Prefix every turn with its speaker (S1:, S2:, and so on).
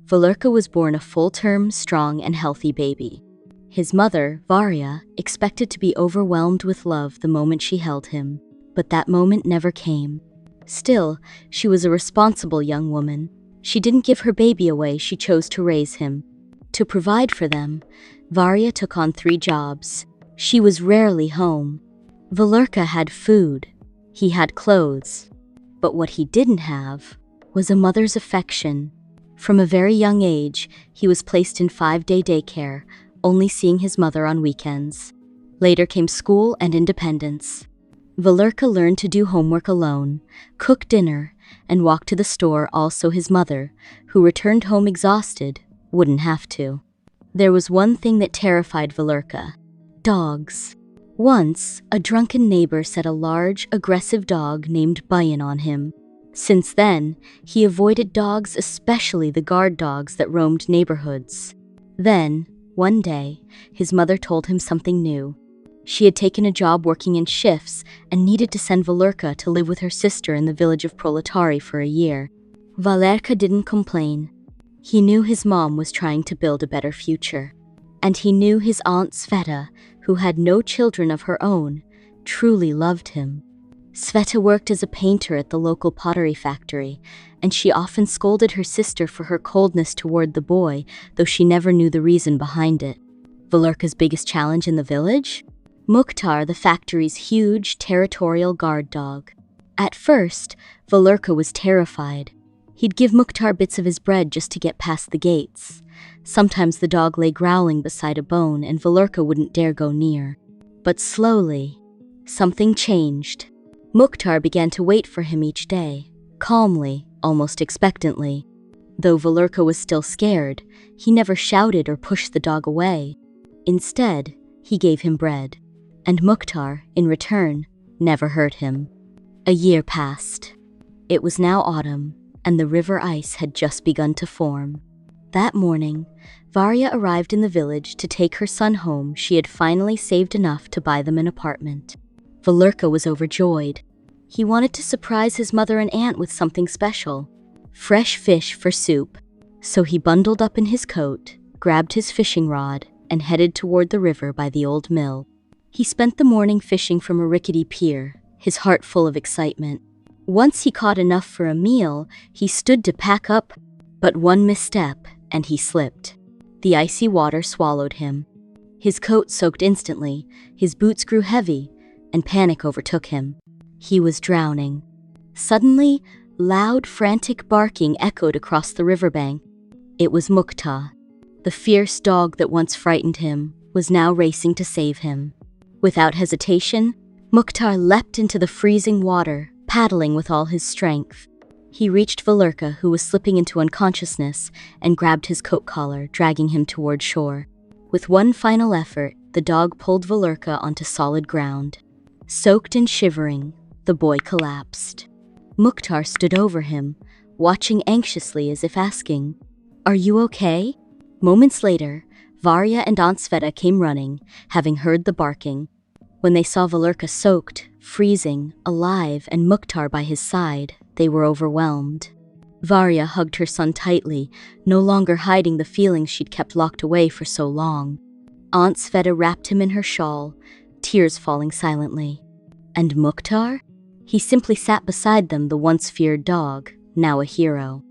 S1: Valurka was born a full-term, strong, and healthy baby. His mother, Varya, expected to be overwhelmed with love the moment she held him, but that moment never came. Still, she was a responsible young woman. She didn't give her baby away, she chose to raise him. To provide for them, Varya took on 3 jobs. She was rarely home. Valurka had food. He had clothes. But what he didn't have was a mother's affection. From a very young age, he was placed in 5-day daycare, only seeing his mother on weekends. Later came school and independence. Valurka learned to do homework alone, cook dinner, and walk to the store all so his mother, who returned home exhausted, wouldn't have to. There was one thing that terrified Valurka: dogs. Once, a drunken neighbor set a large, aggressive dog named Bayan on him. Since then, he avoided dogs, especially the guard dogs that roamed neighborhoods. Then, one day, his mother told him something new. She had taken a job working in shifts and needed to send Valurka to live with her sister in the village of Proletari for a year. Valurka didn't complain. He knew his mom was trying to build a better future. And he knew his aunt Sveta, who had no children of her own, truly loved him. Sveta worked as a painter at the local pottery factory, and she often scolded her sister for her coldness toward the boy, though she never knew the reason behind it. Valurka's biggest challenge in the village? Mukhtar, the factory's huge, territorial guard dog. At first, Valurka was terrified. He'd give Mukhtar bits of his bread just to get past the gates. Sometimes the dog lay growling beside a bone and Valurka wouldn't dare go near. But slowly, something changed. Mukhtar began to wait for him each day, calmly, almost expectantly. Though Valurka was still scared, he never shouted or pushed the dog away. Instead, he gave him bread. And Mukhtar, in return, never hurt him. A year passed. It was now autumn, and the river ice had just begun to form. That morning, Varya arrived in the village to take her son home. She had finally saved enough to buy them an apartment. Valurka was overjoyed. He wanted to surprise his mother and aunt with something special: fresh fish for soup. So he bundled up in his coat, grabbed his fishing rod, and headed toward the river by the old mill. He spent the morning fishing from a rickety pier, his heart full of excitement. Once he caught enough for a meal, he stood to pack up, but one misstep, and he slipped. The icy water swallowed him. His coat soaked instantly, his boots grew heavy, and panic overtook him. He was drowning. Suddenly, loud, frantic barking echoed across the riverbank. It was Mukhtar. The fierce dog that once frightened him was now racing to save him. Without hesitation, Mukhtar leapt into the freezing water, paddling with all his strength. He reached Valurka, who was slipping into unconsciousness, and grabbed his coat collar, dragging him toward shore. With one final effort, the dog pulled Valurka onto solid ground. Soaked and shivering, the boy collapsed. Mukhtar stood over him, watching anxiously as if asking, "Are you okay?" Moments later, Varya and Aunt Sveta came running, having heard the barking. When they saw Valurka soaked, freezing, alive, and Mukhtar by his side, they were overwhelmed. Varya hugged her son tightly, no longer hiding the feelings she'd kept locked away for so long. Aunt Sveta wrapped him in her shawl, tears falling silently. And Mukhtar? He simply sat beside them, the once feared dog, now a hero.